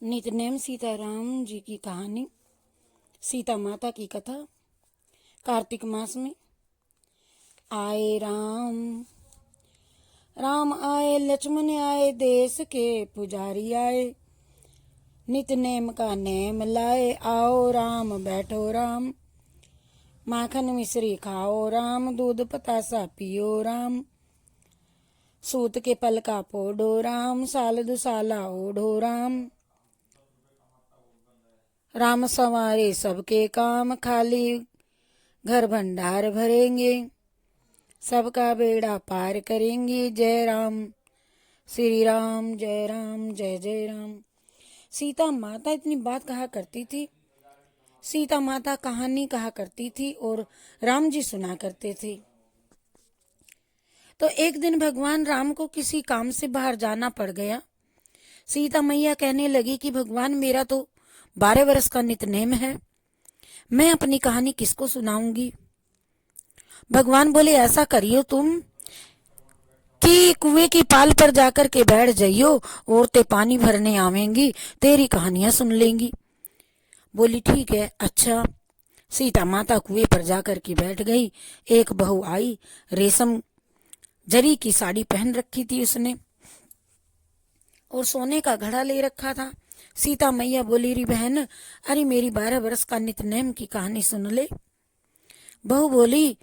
नितनेम सीताराम जी की कहानी। सीता माता की कथा। कार्तिक मास में आए राम। राम आए, लक्ष्मण आए, देश के पुजारी आए। नितनेम का नेम लाए, आओ राम बैठो राम। माखन मिश्री खाओ राम, दूध पतासा पियो राम। सूत के पल का पोडो राम, साल दुसाला ओढ़ो राम। राम संवारे सबके काम, खाली घर भंडार भरेंगे। सबका बेड़ा पार करेंगे। जय राम श्री राम, जय राम जय जय राम। सीता माता इतनी बात कहा करती थी। सीता माता कहानी कहा करती थी और राम जी सुना करते थे। तो एक दिन भगवान राम को किसी काम से बाहर जाना पड़ गया। सीता मैया कहने लगी कि भगवान, मेरा तो 12 वर्ष का नितनेम है, मैं अपनी कहानी किसको सुनाऊंगी। भगवान बोले, ऐसा करियो तुम कि कुएं की पाल पर जाकर के बैठ जाइयो, औरतें पानी भरने आवेंगी, तेरी कहानियां सुन लेंगी। बोली ठीक है। अच्छा। सीता माता कुएं पर जाकर के बैठ गई। एक बहू आई, रेशम जरी की साड़ी पहन रखी थी उसने और सोने का घड़ा ले रखा था। सीता मैया बोली, री बहन, अरे मेरी 12 वर्ष का नितनेम की कहानी सुन ले। बहू बोली,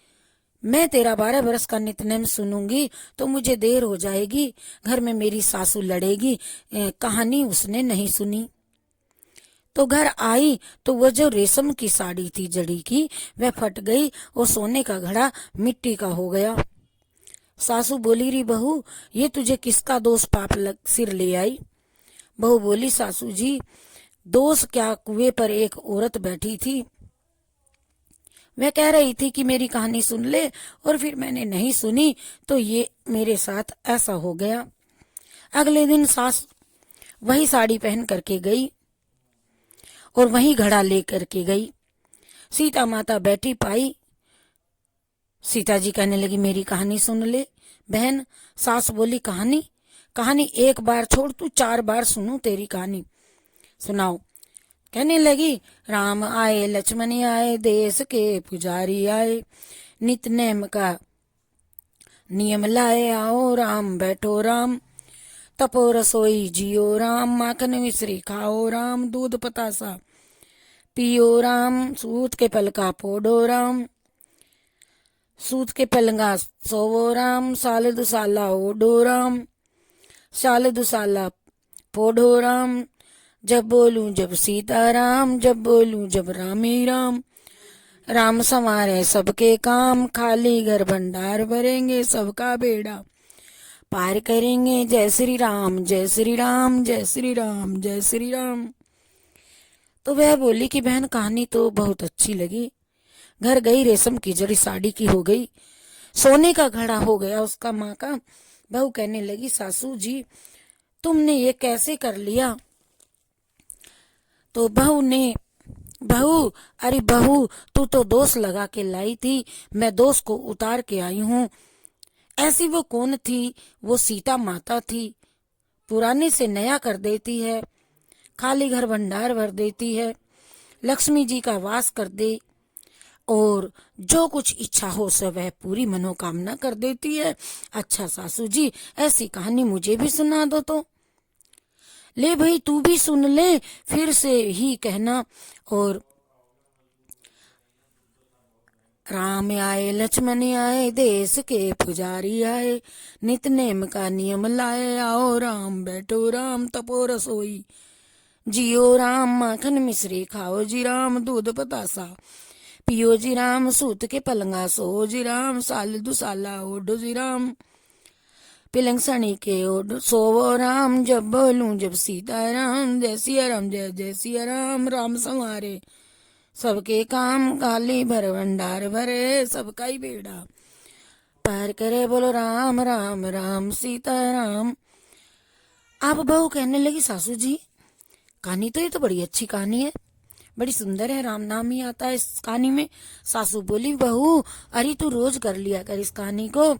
मैं तेरा 12 वर्ष का नितनेम सुनूंगी तो मुझे देर हो जाएगी, घर में मेरी सासू लड़ेगी। कहानी उसने नहीं सुनी। तो घर आई तो वह जो रेशम की साड़ी थी जड़ी की, वह फट गई और सोने का घड़ा मिट्टी का हो गया। सासू बोली, री बहू, ये तुझे किसका दोष पाप लग सिर ले आई। बहू बोली, सासू जी, दोष क्या, कुएं पर एक औरत बैठी थी, वह कह रही थी कि मेरी कहानी सुन ले, और फिर मैंने नहीं सुनी तो ये मेरे साथ ऐसा हो गया। अगले दिन सास वही साड़ी पहन करके गई और वही घड़ा ले करके गई। सीता माता बैठी पाई। सीता जी कहने लगी, मेरी कहानी सुन ले बहन। सास बोली, कहानी कहानी एक बार छोड़, तू 4 बार सुनूं तेरी कहानी। सुनाओ। कहने लगी, राम आए, लक्ष्मण आए, देश के पुजारी आए। नितनेम का नियम लाए, आओ राम बैठो राम। तपो रसोई जियो राम, माखन मिश्री खाओ राम, दूध पतासा पियो राम। सूत के पलका पोडो राम, सूत के पलंगा सोवो राम। साल दुसाला ओडो राम, साल दुसाला पोडो राम। जब बोलूं जब सीताराम, जब बोलूं जब रामी राम। राम संवारे सबके काम, खाली घर भंडार भरेंगे, सबका बेड़ा पार करेंगे। जय श्री राम जय श्री राम जय श्री राम जय श्री राम। तो वह बोली कि बहन, कहानी तो बहुत अच्छी लगी। घर गई, रेशम की जड़ी साड़ी की हो गई, सोने का घड़ा हो गया उसका माँ का। बहू कहने लगी, सासू जी, तुमने ये कैसे कर लिया। तो बहू, अरे बहू, तू तो दोष लगा के लाई थी, मैं दोष को उतार के आई हूँ। ऐसी वो कौन थी, वो सीता माता थी, पुराने से नया कर देती है, खाली घर भंडार भर देती है, लक्ष्मी जी का वास कर दे और जो कुछ इच्छा हो सब वह पूरी मनोकामना कर देती है। अच्छा सासू जी, ऐसी कहानी मुझे भी सुना दो तो। ले भाई, तू भी सुन ले, फिर से ही कहना। और राम आए, लक्ष्मण आए, देश के पुजारी आए। नितनेम का नियम लाए, आओ राम बैठो राम। तपो रसोई जियो राम, माखन मिश्री खाओ जी राम, दूध पतासा पियो जी राम। सूत के पलंगा सो जी राम, साल दुसाला ओढ़ो जी राम। पिलंग सनी के ओढ़ सोवो राम, जब बोलूं जब सीताराम। जय सिया राम जय जय सिया राम। राम संवारे सबके काम, खाली भर भंडार भरे, सबका ही बेड़ा पार करे। बोलो राम राम राम सीताराम। अब बहू कहने लगी, सासू जी, कहानी तो ये तो बड़ी अच्छी कहानी है, बड़ी सुंदर है, राम नाम ही आता है इस कहानी में। सासू बोली, बहू, अरे तू रोज कर लिया कर इस कहानी को।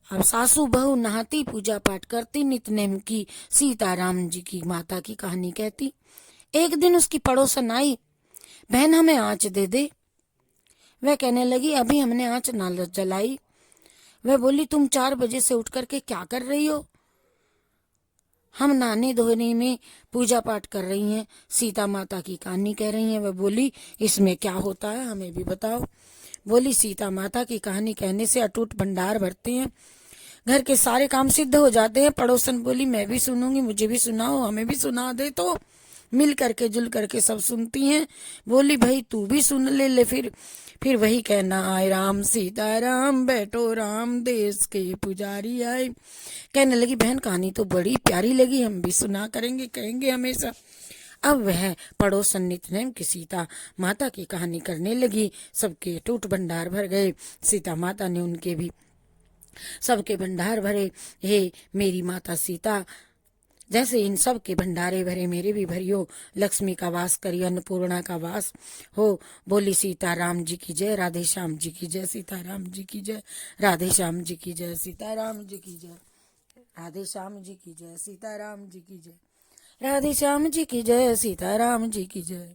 अब सासू बहू नहाती, पूजा पाठ करती, नित्य की सीताराम जी की माता की कहानी कहती। एक दिन उसकी पड़ोसन आई, बहन हमें आँच दे दे। वह कहने लगी, अभी हमने आँच ना जलाई। वह बोली, तुम 4 बजे से उठ करके क्या कर रही हो? हम नहाने धोने में पूजा पाठ कर रही हैं, सीता माता की कहानी कह रही हैं। वह बोली, इसमें क्या होता है, हमें भी बताओ। बोली, सीता माता की कहानी कहने से अटूट भंडार भरते हैं, घर के सारे काम सिद्ध हो जाते हैं। पड़ोसन बोली, मैं भी सुनूंगी, मुझे भी सुनाओ, हमें भी सुना दे। तो मिल करके जुल करके सब सुनती हैं। बोली, भाई तू भी सुन ले। फिर वही कहना, आए राम सीताराम, बैठो राम, देश के पुजारी आए। कहने लगी, बहन कहानी तो बड़ी प्यारी लगी, हम भी सुना करेंगे, कहेंगे हमेशा। अब वह पड़ोसन नित्य की सीता माता की कहानी करने लगी। सबके टूट भंडार भर गए। सीता माता ने उनके भी सबके भंडार भरे। हे मेरी माता सीता, जैसे इन सब के भंडारे भरे, मेरे भी भरियो। लक्ष्मी का वास करी, अन्नपूर्णा का वास हो। बोली, सीताराम जी की जय, राधे श्याम जी की जय, सीताराम जी की जय, राधे श्याम जी की जय, सीताराम जी की जय, राधे श्याम जी की जय, सीताराम जी की जय, राधे श्याम जी की जय, सीताराम जी की जय।